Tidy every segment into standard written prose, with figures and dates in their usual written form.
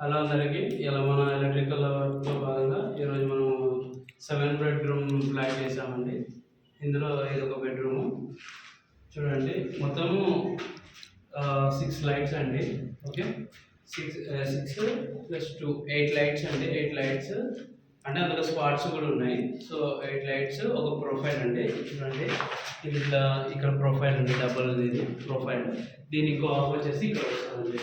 Hello అందరికీ. ఇలా మన ఎలక్ట్రికల్ వర్క్‌లో భాగంగా ఈరోజు మనం 7 బెడ్‌రూమ్ ఫ్లాట్ చేసామండి. ఇందులో ఇదొక బెడ్‌రూము. చూడండి మొత్తము 6 లైట్స్ అండి. ఓకే. 6 ప్లస్ 2 8 లైట్స్ అండి. 8 లైట్స్ అంటే అందులో స్పాట్స్ కూడా ఉన్నాయి. సో 8 లైట్స్ ఒక ప్రొఫైల్ అండి. చూడండి ఇది ఇట్లా ఇక్కడ ప్రొఫైల్ అండి. డబుల్ ఇది ప్రొఫైల్. దీని ఇంకో హాఫ్ వచ్చేసి ఇక్కడ వస్తుందండి.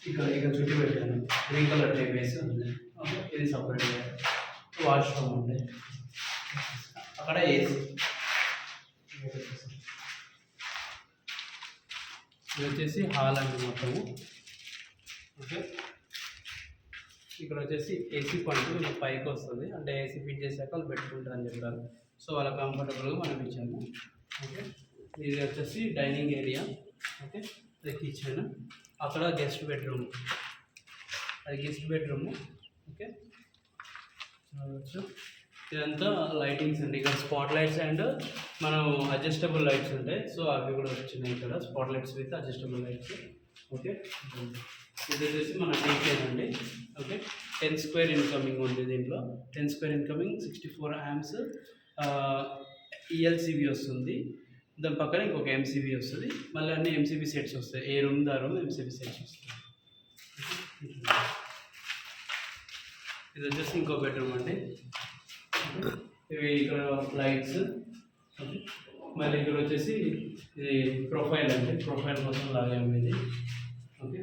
ఇక్కడ చుట్టి పెట్టాను. గ్రీన్ కలర్ టైప్ వేసి ఉంది. ఓకే. ఇది సపరేట్గా వాష్రూమ్ ఉంది. అక్కడ ఏసీ. ఇది వచ్చేసి హాల్ అండి మొత్తము. ఓకే. ఇక్కడ వచ్చేసి ఏసీ పాయింట్ పైకి వస్తుంది. అంటే ఏసీ ఫిట్ చేశాక వాళ్ళు పెట్టుకుంటారని చెప్పారు. సో వాళ్ళ కంఫర్టబుల్గా మనం ఇచ్చాము. ఓకే. ఇది వచ్చేసి డైనింగ్ ఏరియా. ఓకే. ఇది కిచెన్. అక్కడ గెస్ట్ బెడ్రూమ్. అది గెస్ట్ బెడ్రూము. ఓకే. ఇదంతా లైటింగ్స్ అండి. ఇక్కడ స్పాట్ లైట్స్ అండ్ మనం అడ్జస్టబుల్ లైట్స్ ఉంటాయి. సో అవి కూడా వచ్చినాయి ఇక్కడ. Spot lights with adjustable lights. Okay. ఇది వచ్చేసి మన టీకేన్ అండి. ఓకే. 10 స్క్వేర్ ఇన్కమింగ్ ఉంది దీంట్లో. 10 స్క్వేర్ ఇన్కమింగ్ 64 amps ఈఎల్సిబి వస్తుంది. దాని పక్కన ఇంకొక ఎంసీబీ వస్తుంది. మళ్ళీ అన్ని ఎంసీబీ సెట్స్ వస్తాయి. ఏ రూమ్ దా రూమ్ ఎంసీబీ సెట్స్ వస్తాయి. ఇది వచ్చేసి ఇంకో బెడ్రూమ్ అండి. ఇవి ఇక్కడ లైట్స్. ఓకే. మళ్ళీ ఇక్కడ వచ్చేసి ఇది ప్రొఫైల్ అండి. ప్రొఫైల్ కోసం లాగాము ఇది. ఓకే.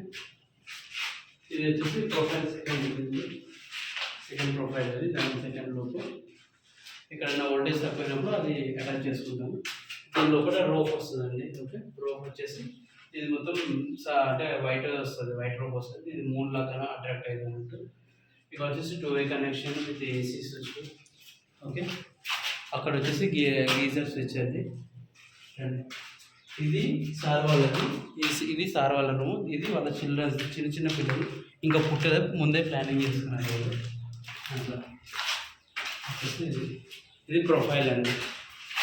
ఇది వచ్చేసి ప్రొఫైల్ సెకండ్ ప్రొఫైల్ అది. దాని సెకండ్ లోపు ఇక్కడ వోల్టేజ్ తక్కువైనప్పుడు అది అటాచ్ చేసుకుంటాము. దీనిలో కూడా రోప్ వస్తుందండి. ఓకే. రోప్ వచ్చేసి ఇది మొత్తం అంటే వైట్ వస్తుంది. వైట్ రోప్ వస్తుంది. ఇది 3 లాగా అట్రాక్ట్ అవుతుంది అన్నట్టు. ఇక్కడ వచ్చేసి 2-way connection with AC switch. Okay. అక్కడ వచ్చేసి గీజర్ స్విచ్ అది. ఇది సార్ వాళ్ళది. ఇది సార్ వాళ్ళ రూమ్. ఇది వాళ్ళ చిన్న పిల్లలు ఇంకా పుట్టేది ముందే ప్లానింగ్ చేసుకున్నారు వాళ్ళు. అట్లా వచ్చేసి ఇది ప్రొఫైల్ అండి.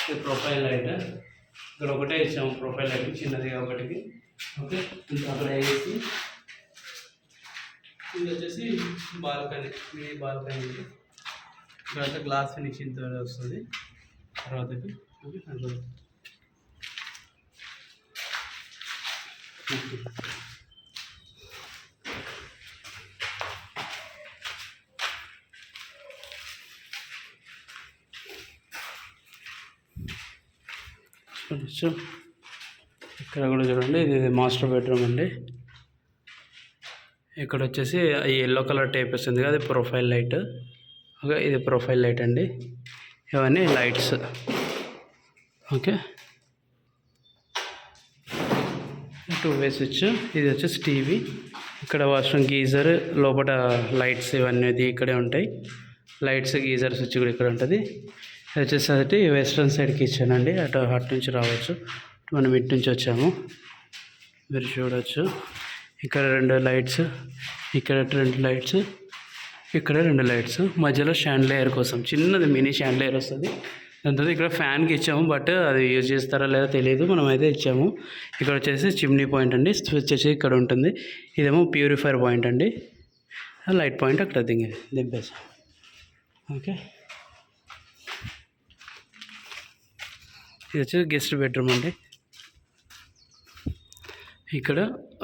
ఇది ప్రొఫైల్ లైట్. ఇక్కడ ఒకటే ఇచ్చాము ప్రొఫైల్ లైట్ చిన్నది ఒకటికి. ఓకే. ఇంకా అక్కడ వేసి ఇది వచ్చేసి బాల్కనీ. ఇది బాల్కనీ. తర్వాత గ్లాస్ ఫినిషింగ్తో వస్తుంది తర్వాతకి. ఓకే. ఇక్కడ కూడా చూడండి. ఇది మాస్టర్ బెడ్రూమ్ అండి. ఇక్కడ వచ్చేసి ఈ ఎల్లో కలర్ టైప్ వస్తుంది కదా, అది ప్రొఫైల్ లైట్. ఓకే. ఇది ప్రొఫైల్ లైట్ అండి. ఇవన్నీ లైట్స్. ఓకే. 2-way switch. ఇది వచ్చేసి టీవీ. ఇక్కడ వాష్రూమ్ గీజర్ లోపల లైట్స్ ఇవన్నీ ఇక్కడే ఉంటాయి. లైట్స్ గీజర్ స్విచ్ కూడా ఇక్కడ ఉంటుంది. ఇది వచ్చేసరికి వెస్ట్రన్ సైడ్కి ఇచ్చానండి. అటు నుంచి రావచ్చు. మనం ఇటు నుంచి వచ్చాము. మీరు చూడవచ్చు. ఇక్కడ 2 లైట్స్, ఇక్కడ 2 లైట్స్, ఇక్కడ 2 లైట్స్. మధ్యలో షాండ్లియర్ కోసం చిన్నది మినీ షాండ్లియర్ వస్తుంది. దాని తర్వాత ఇక్కడ ఫ్యాన్కి ఇచ్చాము. బట్ అది యూజ్ చేస్తారా లేదా తెలియదు. మనమైతే ఇచ్చాము. ఇక్కడ వచ్చేసి చిమ్నీ పాయింట్ అండి. స్విచ్ వచ్చేసి ఇక్కడ ఉంటుంది. ఇదేమో ప్యూరిఫైర్ పాయింట్ అండి. లైట్ పాయింట్ అక్కడ దింపేసాం. ఓకే. ఇది వచ్చేసి గెస్ట్ బెడ్రూమ్ అండి. ఇక్కడ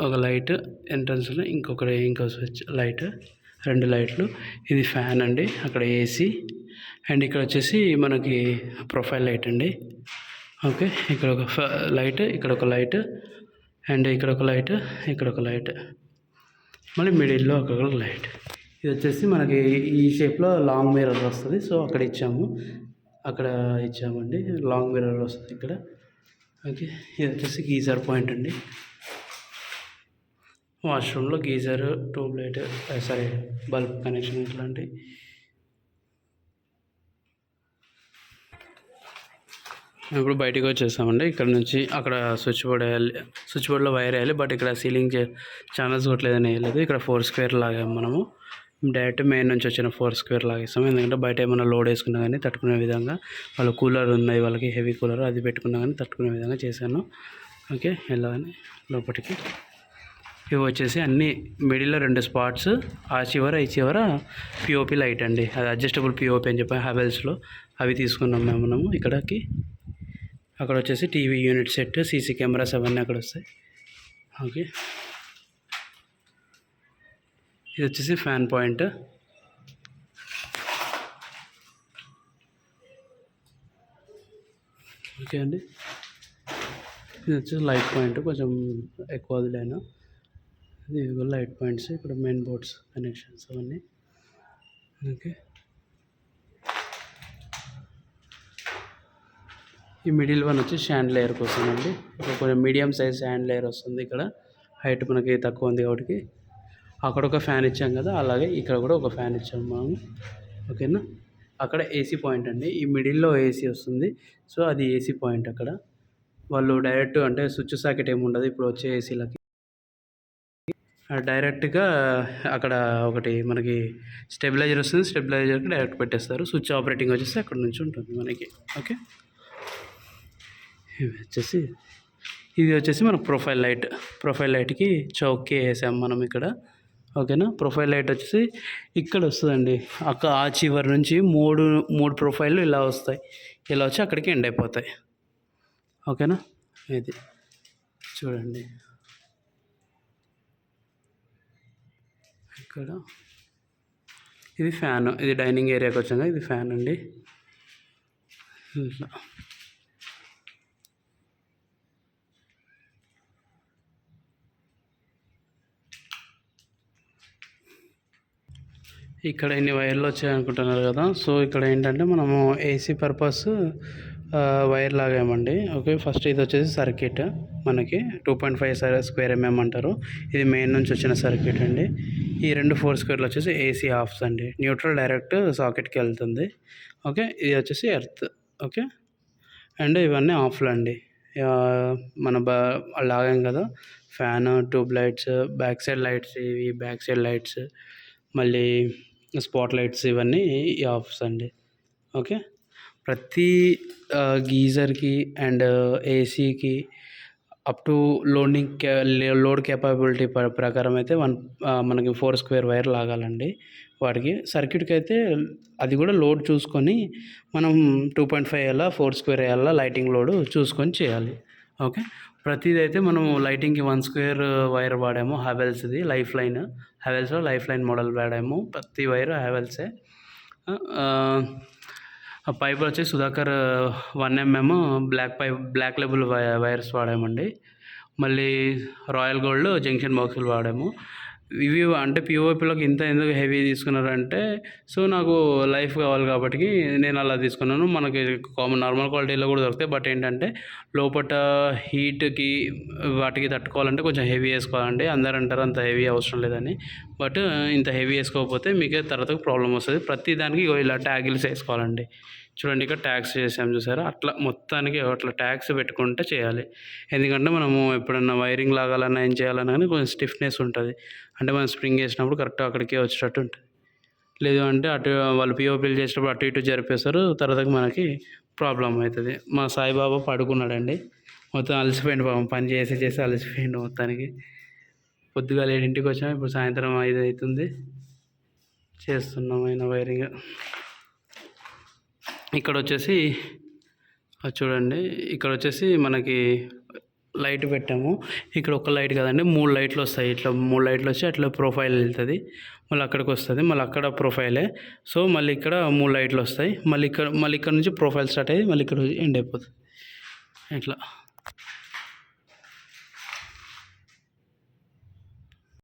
ఒక లైట్ ఎంట్రన్స్లో ఇంకో స్విచ్ లైట్, 2 లైట్లు. ఇది ఫ్యాన్ అండి. అక్కడ ఏసీ. అండ్ ఇక్కడ వచ్చేసి మనకి ప్రొఫైల్ లైట్ అండి. ఓకే. ఇక్కడ ఒక లైట్, ఇక్కడ ఒక లైట్, అండ్ ఇక్కడ ఒక లైట్, ఇక్కడ ఒక లైట్, మళ్ళీ మిడిల్లో ఒక లైట్. ఇది వచ్చేసి మనకి ఈ షేప్లో లాంగ్ మిర్రర్ వస్తుంది. సో అక్కడ ఇచ్చామండి. లాంగ్ మిర్రర్ వస్తుంది ఇక్కడ. ఓకే. ఇది వచ్చేసి గీజర్ పాయింట్ అండి. వాష్రూమ్లో గీజర్, ట్యూబ్లైట్, బల్బ్ కనెక్షన్ ఇట్లాంటివి. ఇప్పుడు బయటికి వచ్చేసామండి. ఇక్కడ నుంచి అక్కడ స్విచ్ బోర్డ్లో వైర్ వేయాలి. బట్ ఇక్కడ సీలింగ్ ఛానల్స్ కొట్టలేదని వేయలేదు. ఇక్కడ 4 స్క్వేర్ లాగాము మనము. డైరెక్ట్ మెయిన్ నుంచి వచ్చిన 4 స్క్వేర్ లాగేస్తాము. ఎందుకంటే బయట ఏమైనా లోడ్ వేసుకున్నా కానీ తట్టుకునే విధంగా. వాళ్ళ కూలర్ ఉన్నాయి, వాళ్ళకి హెవీ కూలర్, అది పెట్టుకున్నా కానీ తట్టుకునే విధంగా చేశాను. ఓకే. వెళ్ళగానే లోపలికి ఇవి వచ్చేసి అన్ని మిడిల్లో 2 స్పాట్స్, ఆ చివర ఈ చివర పిఓపి లైట్ అండి. అది అడ్జస్టబుల్ పిఓపి అని చెప్పి హ్యావెల్స్లో అవి తీసుకున్నాం మనము ఇక్కడికి. అక్కడ వచ్చేసి TV unit set, CC cameras అవన్నీ అక్కడ వస్తాయి. ఓకే, ఇది వచ్చేసి ఫ్యాన్ పాయింట్. ఓకే అండి, ఇది వచ్చేసి లైట్ పాయింట్, కొంచెం ఎక్కువ వదిలేను. ఇది లైట్ పాయింట్స్, ఇక్కడ మెయిన్ బోర్డ్స్ కనెక్షన్స్ అవన్నీ. ఓకే, ఈ మిడిల్ వన్ వచ్చి షాండ్ లేయర్ కోసం అండి. ఇక్కడ కొంచెం మీడియం సైజ్ షాండ్ లేయర్ వస్తుంది. ఇక్కడ హైట్ మనకి తక్కువ ఉంది కాబట్టి అక్కడ ఒక ఫ్యాన్ ఇచ్చాం కదా, అలాగే ఇక్కడ కూడా ఒక ఫ్యాన్ ఇచ్చాము మనం. ఓకేనా, అక్కడ ఏసీ పాయింట్ అండి. ఈ మిడిల్లో ఏసీ వస్తుంది, సో అది ఏసీ పాయింట్. అక్కడ వాళ్ళు డైరెక్ట్ అంటే స్విచ్ సాకెట్ ఏమి ఉండదు ఇప్పుడు వచ్చే ఏసీలకి. డైరెక్ట్గా అక్కడ ఒకటి మనకి స్టెబిలైజర్ వస్తుంది, స్టెబిలైజర్కి డైరెక్ట్ పెట్టేస్తారు. స్విచ్ ఆపరేటింగ్ వచ్చేసి అక్కడ నుంచి ఉంటుంది మనకి. ఓకే, ఇది వచ్చేసి మనకు ప్రొఫైల్ లైట్కి చౌక్కి వేసాం మనం ఇక్కడ. ఓకేనా, ప్రొఫైల్ లైట్ వచ్చేసి ఇక్కడ వస్తుందండి. ఆ చివరి నుంచి మూడు ప్రొఫైళ్ళు ఇలా వస్తాయి, ఇలా వచ్చి అక్కడికి ఎండ్ అయిపోతాయి. ఓకేనా, ఇది చూడండి ఇక్కడ. ఇది ఫ్యాన్, ఇది డైనింగ్ ఏరియాకి వచ్చాక ఇది ఫ్యాన్ అండి. ఇట్లా ఇక్కడ ఇన్ని వైర్లు వచ్చాయనుకుంటున్నారు కదా, సో ఇక్కడ ఏంటంటే మనము ఏసీ పర్పస్ వైర్ లాగామండి. ఓకే, ఫస్ట్ ఇది వచ్చేసి సర్క్యూట్ మనకి 2.5 స్క్వేర్ ఎంఎం అంటారు. ఇది మెయిన్ నుంచి వచ్చిన సర్క్యూట్ అండి. ఈ 2 4 స్క్వేర్లు వచ్చేసి ఏసీ ఆఫ్స్ అండి. న్యూట్రల్ డైరెక్ట్ సాకెట్కి వెళ్తుంది. ఓకే, ఇది వచ్చేసి ఎర్త్. ఓకే, అండ్ ఇవన్నీ ఆఫ్లు అండి. మన లాగాం కదా, fan, tube lights, back side lights, ఇవి బ్యాక్ సైడ్ లైట్స్, మళ్ళీ స్పాట్ లైట్స్, ఇవన్నీ ఆఫ్స్ అండి. ఓకే, ప్రతి గీజర్కి అండ్ ఏసీకి అప్ టు లోడ్ కేపబిలిటీ ప్రకారం అయితే మనకి 4 స్క్వేర్ వైర్ లాగాలండి. వాటికి సర్క్యూట్కి అయితే అది కూడా లోడ్ చూసుకొని మనం 2.5 వేయాలా 4 స్క్వేర్ వేయాలా లైటింగ్ లోడ్ చూసుకొని చేయాలి. ఓకే, ప్రతిదీ అయితే మనము లైటింగ్కి 1 స్క్వేర్ వైర్ వాడాము, హ్యావెల్స్ది హ్యావెల్స్లో లైఫ్ లైన్ మోడల్ వాడాము. ప్రతి వైర్ హ్యావెల్సే. పైప్ వచ్చి Sudhakar 1 mm black label wires వాడామండి. మళ్ళీ రాయల్ గోల్డ్ జంక్షన్ బాక్సులు వాడాము. ఇవి అంటే పిఓపిలోకి ఇంత ఎందుకు హెవీ తీసుకున్నారంటే, సో నాకు లైఫ్ కావాలి కాబట్టి నేను అలా తీసుకున్నాను. మనకి నార్మల్ క్వాలిటీలో కూడా దొరుకుతాయి, బట్ ఏంటంటే లోపల హీట్కి వాటికి తట్టుకోవాలంటే కొంచెం హెవీ వేసుకోవాలండి. అందరూ అంటారు అంత హెవీ అవసరం లేదని, బట్ ఇంత హెవీ వేసుకోకపోతే మీకే తర్వాత ప్రాబ్లం వస్తుంది. ప్రతి దానికి ఇలా ట్యాగిల్స్ వేసుకోవాలండి. చూడండి, ఇక్కడ ట్యాగ్స్ చేసాము చూసారా, అట్లా మొత్తానికి అట్లా ట్యాగ్స్ పెట్టుకుంటే చేయాలి. ఎందుకంటే మనము ఎప్పుడన్నా వైరింగ్ లాగాలన్నా ఏం చేయాలన్నా కానీ కొంచెం స్టిఫ్నెస్ ఉంటుంది. అంటే మనం స్ప్రింగ్ వేసినప్పుడు కరెక్ట్గా అక్కడికే వచ్చేటట్టు ఉంటుంది. లేదు అంటే అటు వాళ్ళు పిఓపీలు చేసినప్పుడు అటు ఇటు జరిపేస్తారు, తర్వాత మనకి ప్రాబ్లం అవుతుంది. మా సాయిబాబా పడుకున్నాడండి, మొత్తం అలసిపోయింది పాపం, పని చేసి అలసిపోయిండు మొత్తానికి. పొద్దుగాల 7ంటికి వచ్చాము, ఇప్పుడు సాయంత్రం 5 అవుతుంది, చేస్తున్నాం ఆయన వైరింగ్. ఇక్కడ వచ్చేసి చూడండి, ఇక్కడ వచ్చేసి మనకి లైట్ పెట్టాము. ఇక్కడ ఒక లైట్ కదండి, 3 లైట్లు వస్తాయి. ఇట్లా 3 లైట్లు వచ్చి అట్లా ప్రొఫైల్ వెళ్తుంది, మళ్ళీ అక్కడికి వస్తుంది, మళ్ళీ అక్కడ ప్రొఫైలే. సో మళ్ళీ ఇక్కడ 3 లైట్లు వస్తాయి, మళ్ళీ ఇక్కడ నుంచి ప్రొఫైల్ స్టార్ట్ అయ్యి మళ్ళీ ఇక్కడ ఎండ్ అయిపోతుంది. ఇట్లా